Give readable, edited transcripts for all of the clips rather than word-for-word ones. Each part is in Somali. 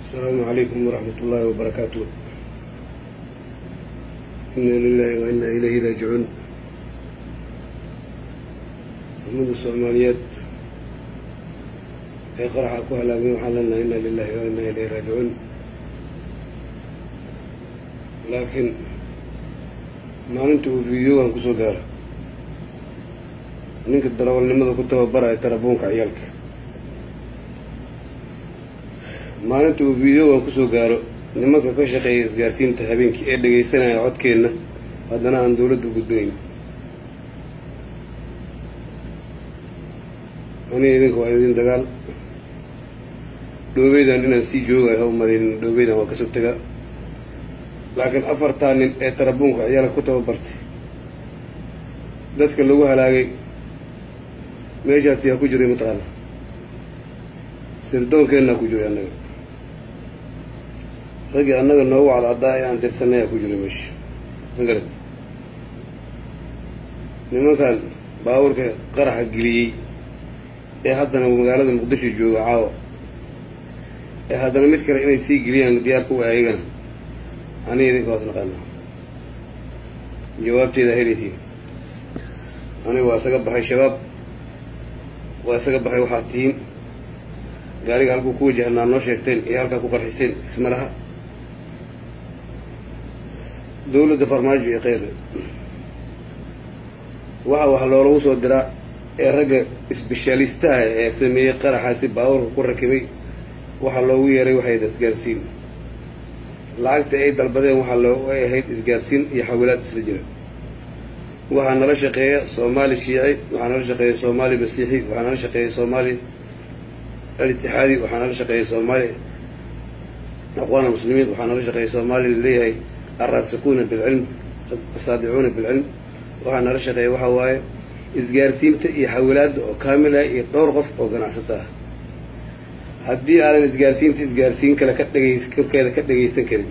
السلام عليكم ورحمة الله وبركاته. إنا لله وإنا إليه راجعون. منذ الصوماليات ay qaraxa ku halaagay waxaan leenahay inna lillahi wa inna ilayhi raaji'uun. laakiin maalinta uu fiidiyoogan kusoo gaaro ninka darawalnimada ku tababaraya tarabuunka ciyaalka, maalinta uu fiidiyoogan kusoo gaaro nimanka ka shaqeeya isgaarsiinta habeenkii ee dhegaysanaya codkeenna haddana aan dawladda u gudbinayn, aniga idinka waa idin dagaal. dhoobeydan inaan sii joogayo ha u maraynin, dhoobeydan waa kasoo tagaa. laakiin afartaa nin ee tarabuunka ciyaalka ku tababartay dadka lagu halaagay meeshaasi yaa ku jiray mataqaana, sirdoonkeenna ku jiray. annaga raggii annaga noogu cadcaddaa ee aan dirsanay yaa ku jiray meesha. magarad nimankan baabuurka qaraxa geliyey ee haddana magaalada muqdisho jooga caawa ee haddana mid kale inay sii geliyaan diyaarka u ayagana aniga idinka waas naqaanaa, jawaabteeda helaysiin. aniga waa isaga baxay shabaab, waa isaga baxay waxaad tihiin. gaariga halkuu ku wajahnaa noo sheegteen iyo halkaa ku qarxiseen isma laha. dawladda farmaajo iyo qeyda wax loolagu soo diraa ee ragga isbeshaalistaha ee sameeyey qaraxaasi baabuurka ku rakibay waxaa loogu yeeray waxay isgaarsiin. lacagta ay dalbadeen waxaa loogu ahayd isgaarsiin iyo xawilaad isla jira. waxaa nala shaqeeya soomaali shiici, waxaa nala shaqeeya soomaali masiixi, waxaa nala shaqeeya soomaali al-itixaadi, waxaa nala shaqeeya soomaali aqwaan muslimiin, waxaa nala shaqeeya soomaali laleeyahay alraasikuuna bilcilm asaadicuuna bilcilm. waxaa nala shaqeeya waxaa waaye isgaarsiinta iyo xawilaadda oo kaamila iyo dhowr qof oo ganacsato ah. haddii aanan isgaarsiin kale korkeeda ka dhagaysan karin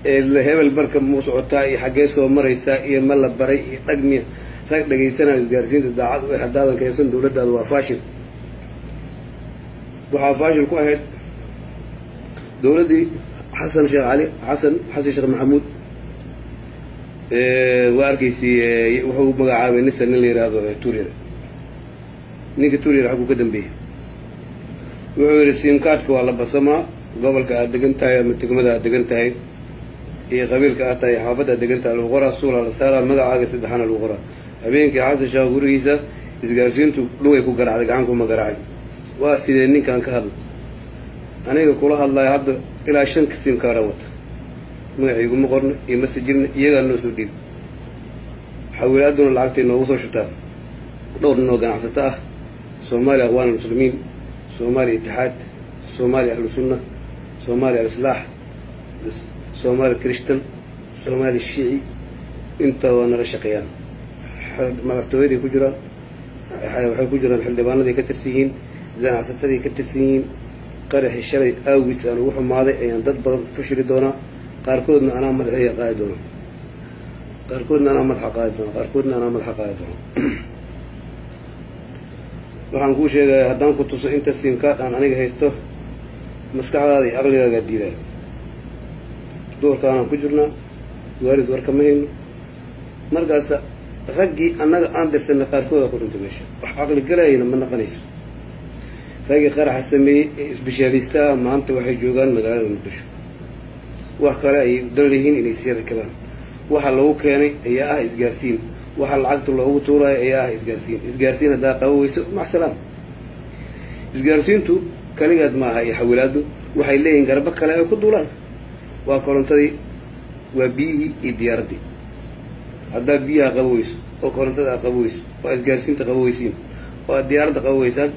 ee hebel marka muu socotaa iyo xaggee soo maraysaa iyo ma la baray iyo dhagmiya rag dhagaysanayo isgaarsiinta daacad u haddaadan keensan dawladdaada waa faashil. waxaa faashil ku ahayd dawladdii xasan sheekh maxamuud. waa arkaysay wuxuu magacaabay nisa nin la yidhaahdo tuuriyada. ninka tuuriyada xagguu ka dambeeyey wuxuu yidhi simkaadhka waa la basamaa gobolka aad degan tahay ama degmada aad degan tahay iyo qabiilka aad tahay xaafadda aad degan tahay lagu qoraa, suulaa la saaraa, magacaaga saddexaana lagu qoraa. habeenkii xasan sheekh gurigiisa isgaarsiintu dhugay ku garaacday, gacan kuma garaacay. waa sidee ninkan ka hadla aniga kula hadlayo hadda ilaa 5 simkaadhan wata, magaciiguma qorno iyo mase jirna, iyagaa noo soo dhiib. xawilaaduna lacagtay noogu soo shubtaa dhowr nin oo ganacsato ah: soomaali aqwaan almuslimiin, soomaali itixaad, soomaali ahlu sunna, soomaali alislaax, soomaali krishtan, soomaali shiici. intaa waa nala shaqeeyaan. madaxtooyaday ku jiraan, waxay ku jiraan xildhibaanaday ka tirsan yihiin, ganacsataday ka tirsan yihiin. qaraxii shalay aawiis aan ugu xumaaday ayaan dad badan fashili doonaa. qaarkoodna anaa madaxa qaadi doona, waxaan kuu sheegayaa haddaan ku tuso inta simkaadh aan aniga haysto maskaxdaada iyo aqligaagaa diidaya. duurkaanaan ku jirnaa, waalid warka ma hayno. markaas raggii annaga aan dirsanay qaarkooda ku dhintay meesha, wax caqli galayna ma naqanayso. raggii qaraxa sameeyey ee isbeshaalistaha maanta waxay joogaan magaalada muqdisho. wax kale ayay dan leeyihiin inay sii rakabaan. waxa lagu keenay ayaa ah isgaarsiin, waxa lacagta loogu tuurayo ayaa ah isgaarsiin haddaa qabo weyso macsalaam. isgaarsiintu kaligeed maaha iyo xawilaaddu waxay leeyihiin garbo kale ay ku duulaan. waa korontadii, waa biyihii iyo diyaaraddii. haddaa biyaha qabo weyso oo korontada a qabo weyso oo isgaarsiinta qabo weysiin oo aad diyaaradda qabo weysaan,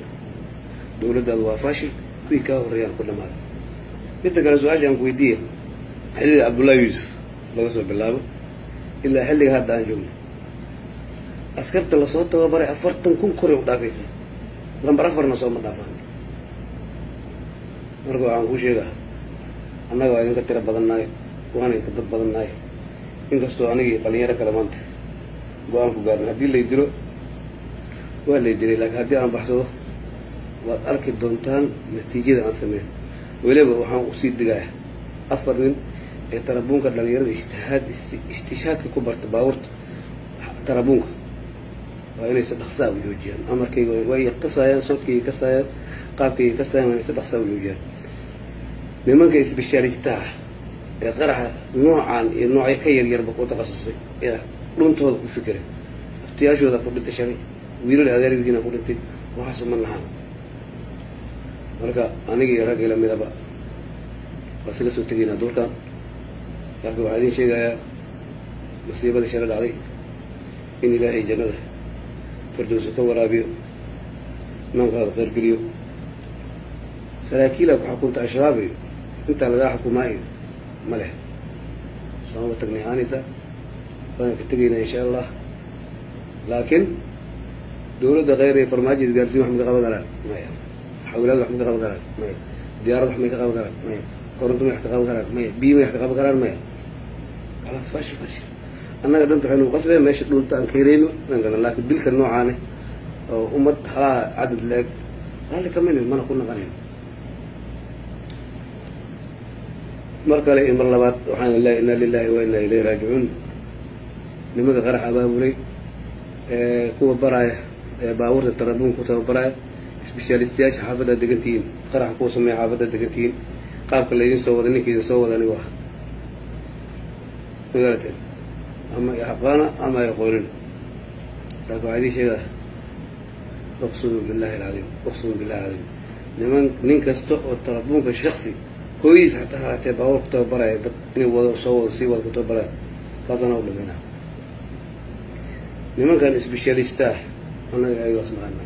dawladdaadu waa faashil, kuwii kaa horreeyaan ku dhamaaday. midda kale su-aasha aan ku weydiiya, xilliga cabdullaahi yuusuf laga soo bilaabo ilaa xilliga hadda aan joogno askarta lasoo tababaray 40,000 koray u dhaafaysaa. lambar 4na sooma dhaafaan. marka waxaan kuu sheegaa annaga waa idinka tiro badannahay, waana idinka dad badannahay. inkastoo anigii dhalinyaro kale maanta go-aan ku gaarnay haddii lay dilo waa lay dilay laakiin haddii aan baxsado waad arki doontaan natiijada aan sameyn weliba waxaan usii digaa 4 nin ee tarabuunka dhalinyarada istishaadka ku barta baabuurta tarabuunka waa inay si dhaqsaa u joojiyaan amarkayga way qasayaan sodkayga kasayaan qaabkayga kasayaan waa inay si dhaqsaa u joojiyaan nimanka isbishaalista ee qaraxa noocan iyo noocyo ka yaryarba ku takhasusay ee dhuntooda ku fikira aftiyaashooda ku dhintay shalay wiilal adeergiina ku dhintay waxaas uma lahaan marka aniga iyo rag ila midaba waa sila soo tegaynaa duurkan laakiin waxaa idin sheegayaa masiibadii shala dhacday in ilaahay jannada firdowsa ka waraabiyo imaamkaada qayrgeliyo saraakiila ku xukunta al-shabaab iyo intaa lagaa xukumaa iyo ma leh soomaba tagnay aanisa waana ka tegaynaa insha allah laakiin dowladda kheyr iyo farmaajo isgaarsiin wax ma ka qaban karaan maya xawlaad wax ma ka qaban karaan maya diyaarad wax may ka qaban karaan maya koronto may wax ka qaban karaan maya biyo may wax ka qaban karaan maya khalaas fashil annaga danta waxaynu qasbeen meesha dhulta aan ka helayno nangana laakiin dilka noocaane oo ummad halaha cadad la-eg raalli ka minin mana ku naqanayn mar kale iyo mar labaad waxaan leeyahay inna lillahi wa inna ilayhi raajicuun nimanka qarax abaabulay kuwa baraya baabuurta tarabuun ku tababaraya isbishaalistayaasha xaafadda degantihiin qaraxa kuwa sameeya xaafadda degantihiin qaabka laydin soo wada ninka idin soo wada anigu ah magarateen ama aqaana ama aqoonin laakiin waxaa idin sheegaa uqsimu billahi alcadiim uqsimu billahi alcadiim nin kasta oo tarabuunka shaksi hooyiis hataa haatee baabuur ku tababaraya dad inay wado soo wado sii wada ku tababaraya kaasana u dhameynaa nimankan isbishaalista annaga ayagaas maqana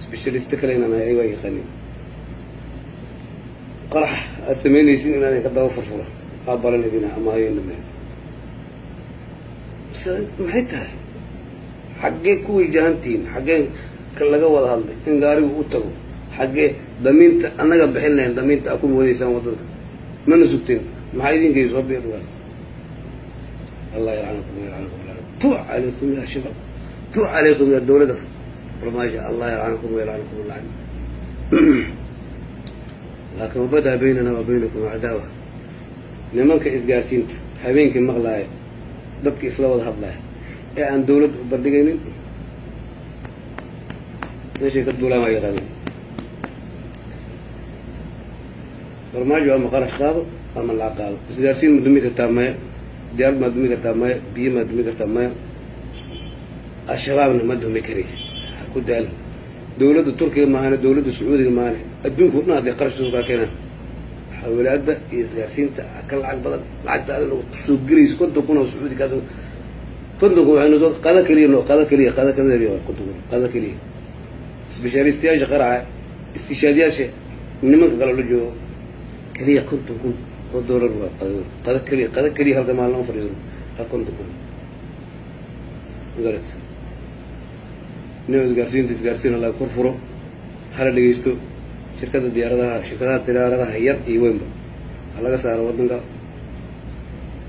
isbishaalista kale inaan ahay ayagaa yaqaanin qarax aad samaynaysin inaadan ka daba furfuro aa baran idina ama ayan dhameyn maxay tahay xaggee ku wajahantihiin xaggee ka laga wada hadlay in gaarigu u tago xaggee damiinta annaga bixin lahayn damiinta aa ku moodaysaan waddada mana sugteen maxaa idinkay soo biir dhugaas allah yalcanakum yalcanakum tu calaykum ya shabaab tu calaykum ya dowladda farmaajo allah yalcanakum yalcanakum lacn laakiin wabadaa baynana wa baynakum cadaawa nimanka isgaarsiinta habeenkii maqlaaya dadka isla wada hadlaya ee aan dawlad u bandhigaynin meeshay ka duulaan waa yaqaanin farmaajo ama qarash qaado ama lacag qaado isgaarsiin ma dumi kartaa maya diyaarad maa dumi kartaa maya biyo maa dumi kartaa maya al-shabaabna ma dumi karaysa ha ku daal dawladda turkiga maahane dawladda sacuudiga maahane adduunka o dhan hadday qarashooda kaa keenaan xawlaadda iyo isgaarsiinta ka lacag badan lacagta aad soo gelayso 50 kun oo sacuudi kaas 50 kun waxaynu soo qada keliya qada keliya isbishaalistayaasha qaraca istishaadiyaasha nimanka kale la joogo keliya 50 kun oo doolar waa qada keliya halka maalin oo fadhiisan 50 kun garat noo isgaarsiin la korfuro hala dhageysto shirkadaha diyaaradaha yar iyo weynba ha laga saaro waddanka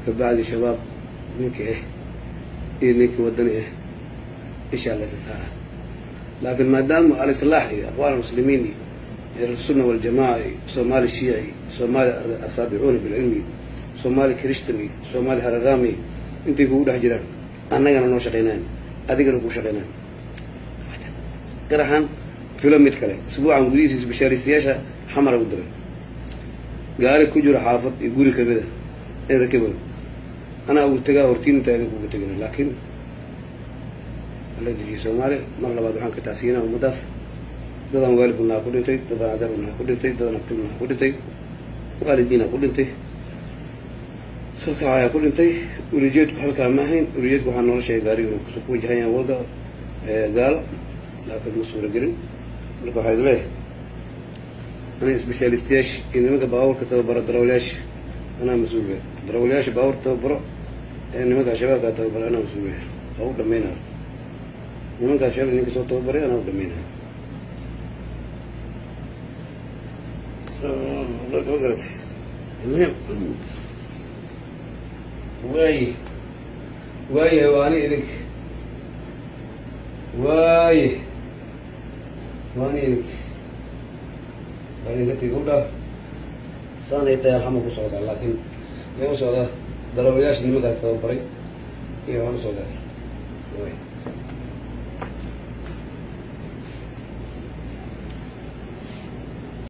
kabacdi shabaab ninkii iyo ninkii waddani insha allah tasaara laakiin maadaama al-islaax iyo aqwaal muslimiin iyo السنة والجماعة صومالي شيعي صومالي السابعون بالعلمي صومالي كريستني صومالي هرغامي انتي كودا جيران انغانا نو شقينان اديغنا كو شقينان قرحان فيلم متكله اسبوعا غديس بشاريسياشا حمر ودر غاري كجور حافظ يغوري كبده اي ركبن انا او تغا هورتين تاين كو تغنا لكن الذي صومالي مر لباد waxaan ka taasiyana umadaas dadaan waalidna ku dhintay dadaan adeerna ku dhintay dadaan abtuna ku dhintay waalidina ku dhintay soo kaaya ku dhintay urijeedku halka ma ahayn urijeedku waxaan noloshay gaariga ku soo wajahayaa walga gaal laakiin ma suura gelin marka waxay leeyahay أنا سبيشاليستيش إن مك باور كتب برا دراوليش أنا مسؤول دراوليش باور كتب برا إن مك شباب كتب برا أنا مسؤول أو دمينا إن مك شباب إنك صوت برا أنا دمينا لا تقدر المهم واي واني إنك واي واني قلت يقولها سانا يتايا الحمد بصعودها لكن يوم صعودها ضرورياش نمقى الثوبري يوم صعودها